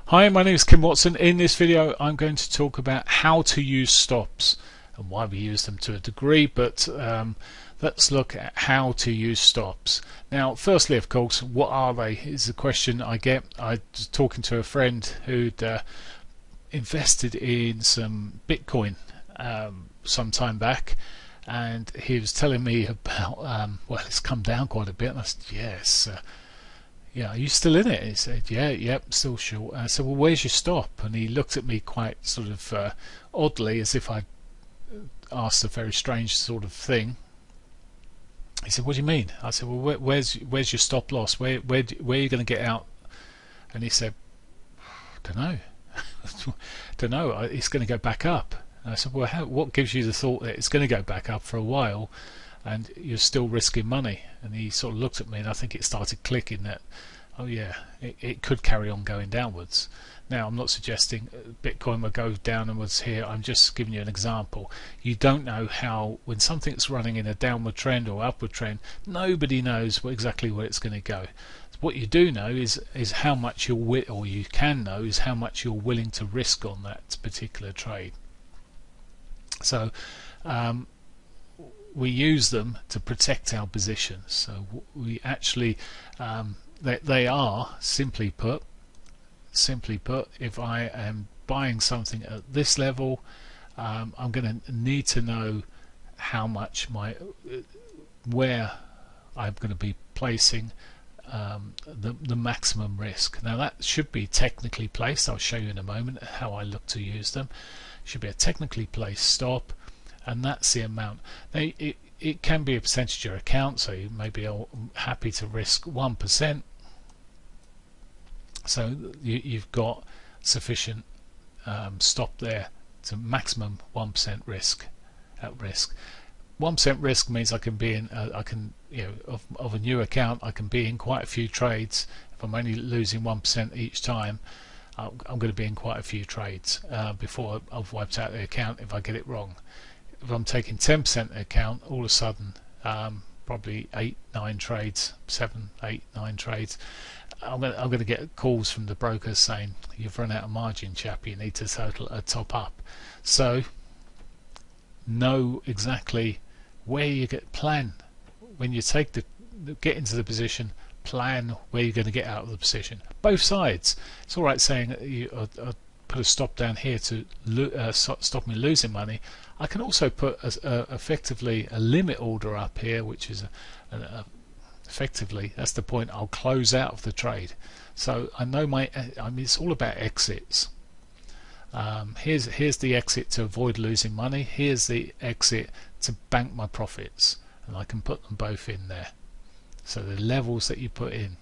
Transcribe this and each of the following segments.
Hi, my name is Kim Watson. In this video I'm going to talk about how to use stops and why we use them to a degree, but let's look at how to use stops. Now firstly, of course, what are they is the question I get. I was talking to a friend who'd invested in some Bitcoin some time back, and he was telling me about well, it's come down quite a bit, and I said yes. Yeah, are you still in it? He said, yeah, yep, still short. I said, well, where's your stop? And he looked at me quite sort of oddly, as if I'd asked a very strange sort of thing. He said, what do you mean? I said, well, where's your stop loss? Where are you going to get out? And he said, don't know. Don't know. It's going to go back up. And I said, well, what gives you the thought that it's going to go back up for a while and you're still risking money? And he sort of looked at me, and I think it started clicking that, oh yeah, it could carry on going downwards. Now I'm not suggesting Bitcoin will go downwards here, I'm just giving you an example. You don't know how, when something's running in a downward trend or upward trend, nobody knows exactly where it's going to go. What you do know is how much you can know is how much you're willing to risk on that particular trade. So we use them to protect our positions. So we actually they are simply put, if I am buying something at this level, I'm going to need to know how much where I'm going to be placing the maximum risk. Now that should be technically placed. I'll show you in a moment how I look to use them. Should be a technically placed stop, and that's the amount. Now it can be a percentage of your account, so you may be happy to risk 1%. So you've got sufficient stop there to maximum 1% risk at risk. 1% risk means I can be in of a new account, I can be in quite a few trades. If I'm only losing 1% each time, I'm going to be in quite a few trades before I've wiped out the account if I get it wrong. If I'm taking 10% account, all of a sudden probably 8-9 trades, 7-8-9 trades, I'm going to get calls from the brokers saying you've run out of margin, chap, you need to top up. So know exactly where you plan when you get into the position. Plan where you're going to get out of the position. Both sides. It's all right saying you put a stop down here to stop me losing money. I can also put effectively a limit order up here, which is effectively, that's the point I'll close out of the trade. So I know it's all about exits. Here's the exit to avoid losing money. Here's the exit to bank my profits, and I can put them both in there. So the levels that you put in.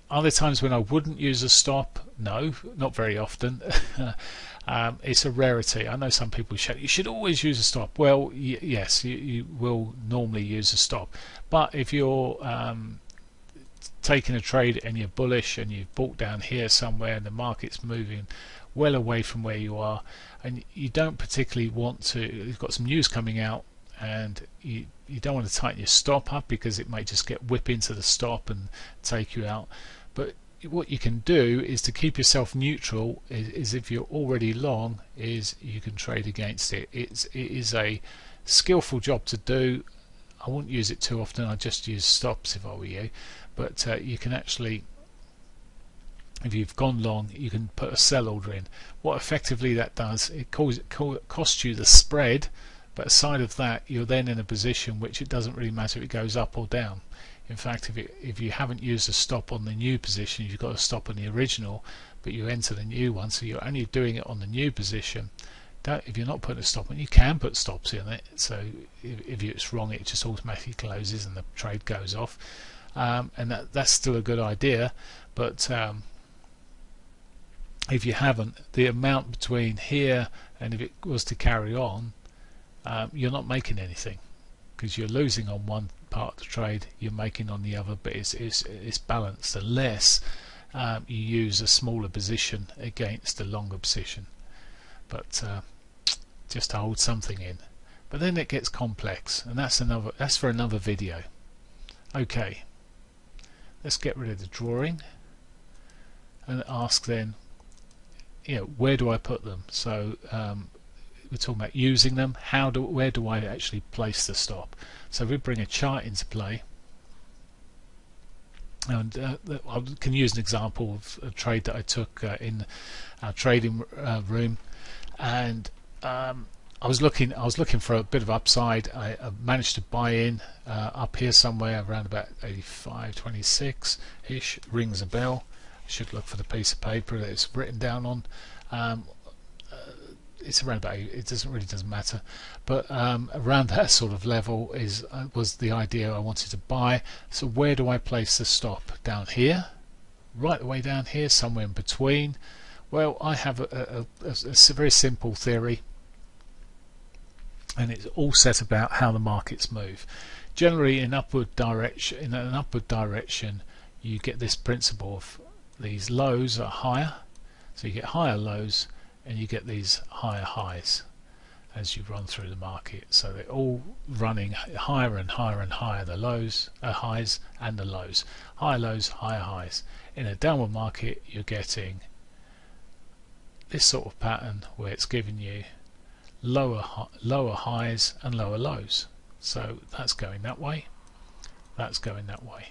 Are there times when I wouldn't use a stop? No, not very often. It's a rarity. I know some people say you should always use a stop. Well, yes, you will normally use a stop, but if you're taking a trade and you're bullish and you've bought down here somewhere and the market's moving well away from where you are, and you don't particularly want to, you've got some news coming out, and you don't want to tighten your stop up because it may just get whip into the stop and take you out. But what you can do is to keep yourself neutral, is if you're already long, is you can trade against it. It is a skillful job to do. I wouldn't use it too often. I just use stops if I were you. But you can actually, if you've gone long, you can put a sell order in. What effectively that does, it costs you the spread, but aside of that, you're then in a position which it doesn't really matter if it goes up or down. In fact, if you haven't used a stop on the new position, you've got a stop on the original, but you enter the new one, so you're only doing it on the new position. If you're not putting a stop on, you can put stops in it. So if it's wrong, it just automatically closes and the trade goes off. And that's still a good idea, but if you haven't, the amount between here and if it was to carry on, you're not making anything, because you're losing on one part of the trade, you're making on the other, but it's balanced unless you use a smaller position against a longer position, but just to hold something in. But then it gets complex, and that's for another video. Okay, let's get rid of the drawing and ask then, where do I put them? So we're talking about using them. Where do I actually place the stop? So if we bring a chart into play, and I can use an example of a trade that I took in our trading room, and I was looking for a bit of upside. I managed to buy in up here somewhere around about 85.26 ish. Rings a bell. I should look for the piece of paper that it's written down on. It's around about, it doesn't matter, but around that sort of level was the idea I wanted to buy. So where do I place the stop? Down here, right the way down here, somewhere in between. Well, I have a very simple theory, and it's all set about how the markets move. Generally, in an upward direction, you get this principle of these lows are higher, so you get higher lows, and you get these higher highs as you run through the market. So they're all running higher and higher and higher, the lows, highs and the lows. Higher lows, higher highs. In a downward market, you're getting this sort of pattern where it's giving you lower highs and lower lows. So that's going that way, that's going that way.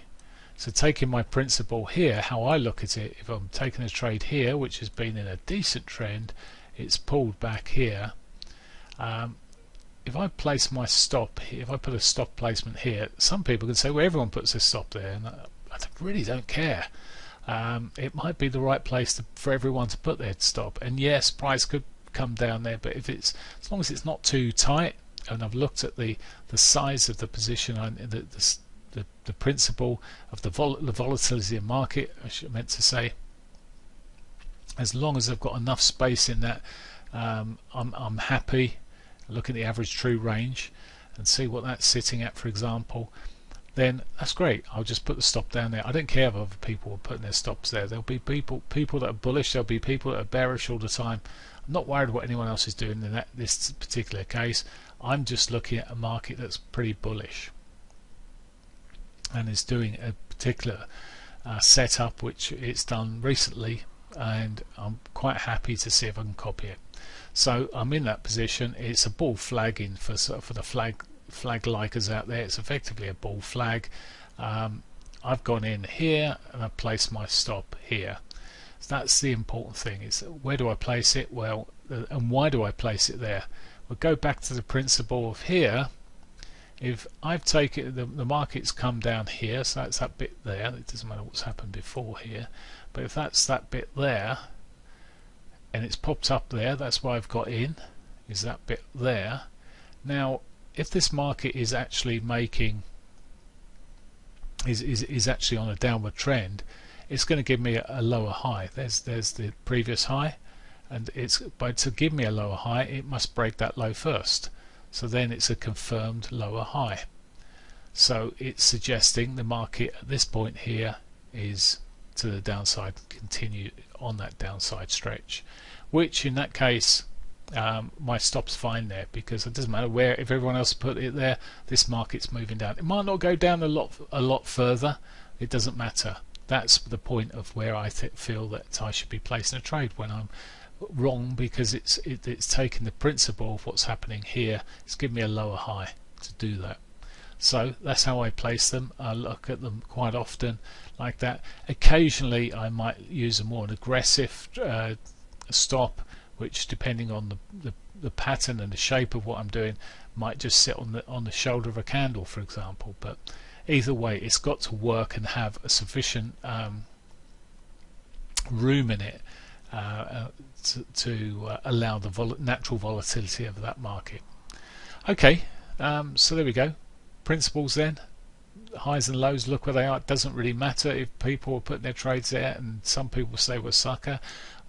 So taking my principle here, how I look at it, if I'm taking a trade here which has been in a decent trend, it's pulled back here, if I place my stop here, if I put a stop placement here, some people can say, well, everyone puts a stop there, and I really don't care. It might be the right place for everyone to put their stop, and yes, price could come down there, but if it's, as long as it's not too tight, and I've looked at the size of the position, the principle of the volatility of the market, I meant to say, as long as I've got enough space in that, I'm happy. Look at the average true range and see what that's sitting at, for example, then that's great. I'll just put the stop down there. I don't care if other people are putting their stops there. There'll be people that are bullish, there'll be people that are bearish all the time. I'm not worried what anyone else is doing in this particular case. I'm just looking at a market that's pretty bullish and is doing a particular setup which it's done recently, and I'm quite happy to see if I can copy it. So I'm in that position. It's a bull flagging for the flag likers out there. It's effectively a bull flag. I've gone in here and I've placed my stop here. So that's the important thing, is where do I place it? Well, and why do I place it there? We'll go back to the principle of here. If I've taken the market's come down here, so that's that bit there. It doesn't matter what's happened before here, but if that's that bit there and it's popped up there, that's why I've got in, is that bit there. Now if this market is actually making is actually on a downward trend, it's going to give me a lower high. There's the previous high, and to give me a lower high, it must break that low first. So then it's a confirmed lower high. So it's suggesting the market at this point here is to the downside, continue on that downside stretch, which in that case my stop's fine there, because it doesn't matter where, if everyone else put it there, this market's moving down. It might not go down a lot further, it doesn't matter. That's the point of where I feel that I should be placing a trade when I'm wrong, because it's taken the principle of what's happening here, it's given me a lower high to do that. So that's how I place them. I look at them quite often like that. Occasionally I might use a more aggressive stop, which depending on the pattern and the shape of what I'm doing might just sit on the shoulder of a candle, for example. But either way, it's got to work and have a sufficient room in it to allow the natural volatility of that market. Okay, so there we go. Principles then, highs and lows, look where they are. It doesn't really matter if people are putting their trades there, and some people say we're sucker.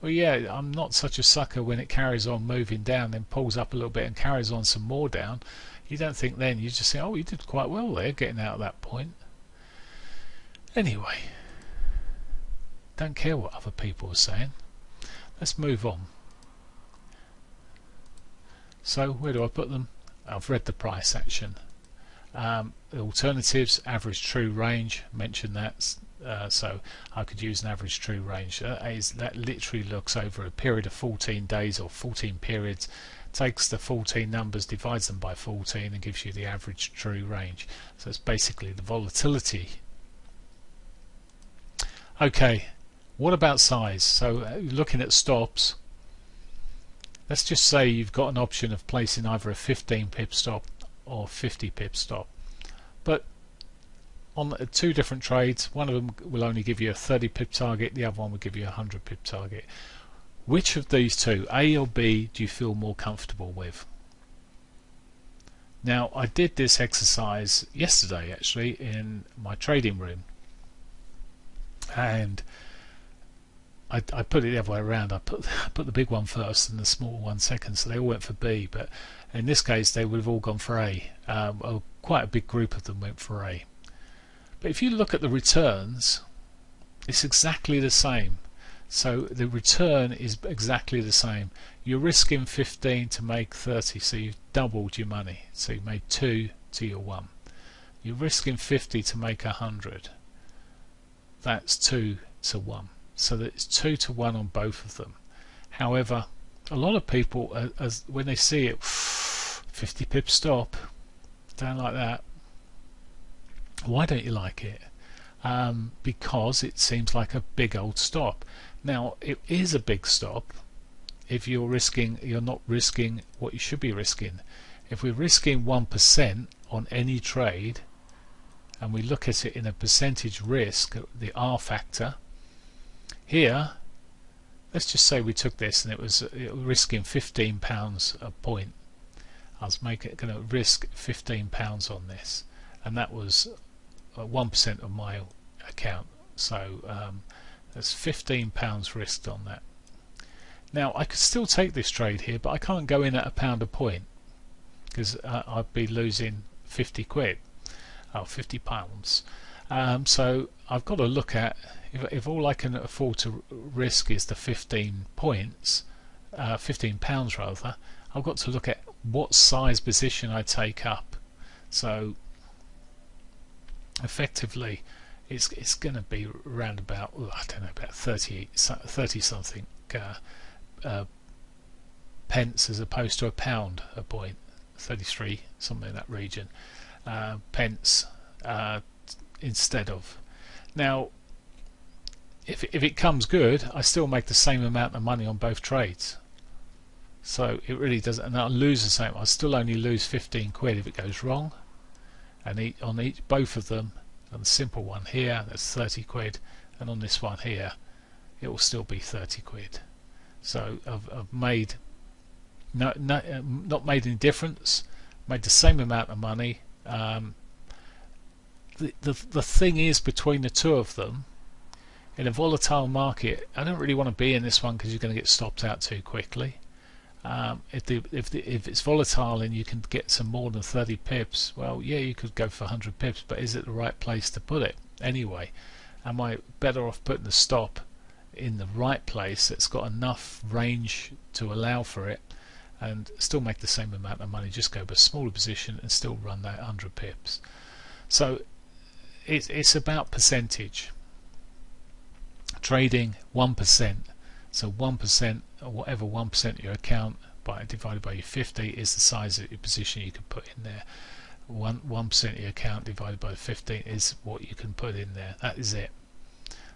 Well, yeah, I'm not such a sucker when it carries on moving down, then pulls up a little bit and carries on some more down. You don't think then, you just say, oh, you did quite well there getting out at that point. Anyway, don't care what other people are saying. Let's move on. So where do I put them? I've read the price action. The alternatives, average true range, mentioned that, So I could use an average true range. That literally looks over a period of 14 days or 14 periods, takes the 14 numbers, divides them by 14 and gives you the average true range. So it's basically the volatility. Okay, what about size? So looking at stops, let's just say you've got an option of placing either a 15 pip stop or 50 pip stop, but on two different trades, one of them will only give you a 30 pip target, the other one will give you a 100 pip target. Which of these two, A or B, do you feel more comfortable with? Now, I did this exercise yesterday actually in my trading room, and I put it the other way around. I put the big one first and the small one second, so they all went for B, but in this case they would have all gone for A. Quite a big group of them went for A. But if you look at the returns, it's exactly the same. So the return is exactly the same. You're risking 15 to make 30, so you've doubled your money. So you made 2 to your 1. You're risking 50 to make 100. That's 2 to 1. So that it's 2 to 1 on both of them. However, a lot of people, when they see it, 50 pip stop, down like that. Why don't you like it? Because it seems like a big old stop. Now it is a big stop if you're not risking what you should be risking. If we're risking 1% on any trade and we look at it in a percentage risk, the R factor, here let's just say we took this and it was risking £15 a point. I was going to risk £15 on this, and that was 1% of my account, so there's £15 risked on that. Now I could still take this trade here, but I can't go in at £1 a point because I'd be losing 50 quid, or £50. So I've got to look at, if all I can afford to risk is the 15 points, £15 rather, I've got to look at what size position I take up. So effectively it's going to be around about, I don't know, about 30 something pence as opposed to £1 a point, 33 something in that region, pence instead of. Now if it comes good, I still make the same amount of money on both trades, so it really doesn't, and I'll lose the same. I'll still only lose 15 quid if it goes wrong, and on both of them, on the simple one here that's 30 quid, and on this one here it will still be 30 quid. So I've made not made any difference, made the same amount of money. The thing is, between the two of them, in a volatile market, I don't really want to be in this one because you're going to get stopped out too quickly. If it's volatile and you can get some more than 30 pips, well, yeah, you could go for 100 pips, but is it the right place to put it anyway? Am I better off putting the stop in the right place that's got enough range to allow for it and still make the same amount of money, just go for a smaller position and still run that 100 pips? So it's about percentage. Trading 1%, so 1%, or whatever 1% of your account divided by your 50 is the size of your position you can put in there. 1% of your account divided by 15 is what you can put in there. That is it.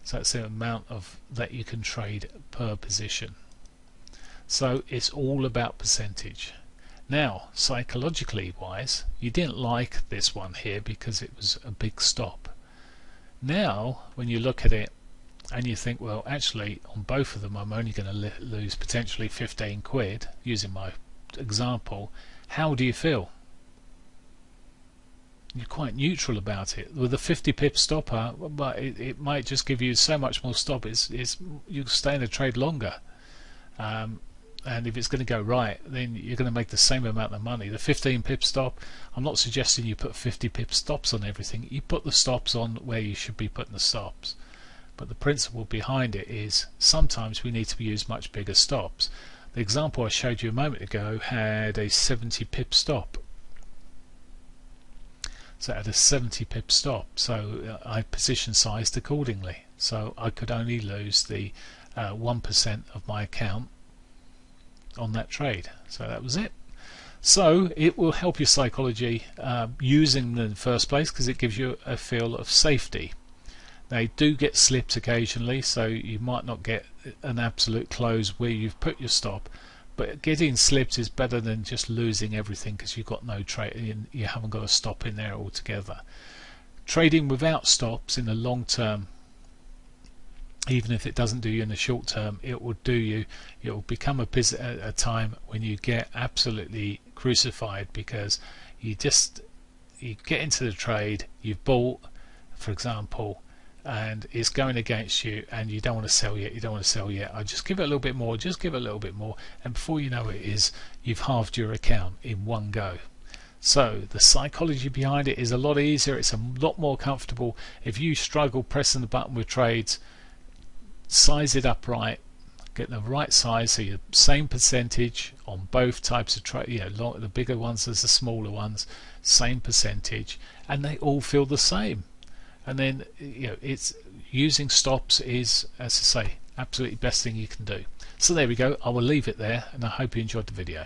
So that's the amount of that you can trade per position. So it's all about percentage. Now, psychologically wise, you didn't like this one here because it was a big stop. Now when you look at it and you think, well, actually on both of them I'm only going to lose potentially 15 quid, using my example, how do you feel? You're quite neutral about it. With a 50 pip stopper, but it might just give you so much more stop, you stay in a trade longer, and if it's going to go right, then you're going to make the same amount of money. The 15 pip stop, I'm not suggesting you put 50 pip stops on everything. You put the stops on where you should be putting the stops. But the principle behind it is sometimes we need to use much bigger stops. The example I showed you a moment ago had a 70 pip stop. so it had a 70 pip stop, so I position sized accordingly, so I could only lose the 1% of my account on that trade. So that was it. So it will help your psychology using them in the first place, because it gives you a feel of safety. They do get slipped occasionally, so you might not get an absolute close where you've put your stop, but getting slipped is better than just losing everything because you've got no trade, you haven't got a stop in there altogether. Trading without stops in the long term, even if it doesn't do you in the short term, it will do you. It will become a time when you get absolutely crucified, because you get into the trade, you've bought, for example, and it's going against you, and you don't want to sell yet, I just give it a little bit more, and before you know it, you've halved your account in one go. So the psychology behind it is a lot easier, it's a lot more comfortable. If you struggle pressing the button with trades, size it up right, get the right size, so you're same percentage on both types of trade, the bigger ones as the smaller ones, same percentage, and they all feel the same. And then it's using stops is, as I say, absolutely best thing you can do. So there we go, I will leave it there, and I hope you enjoyed the video.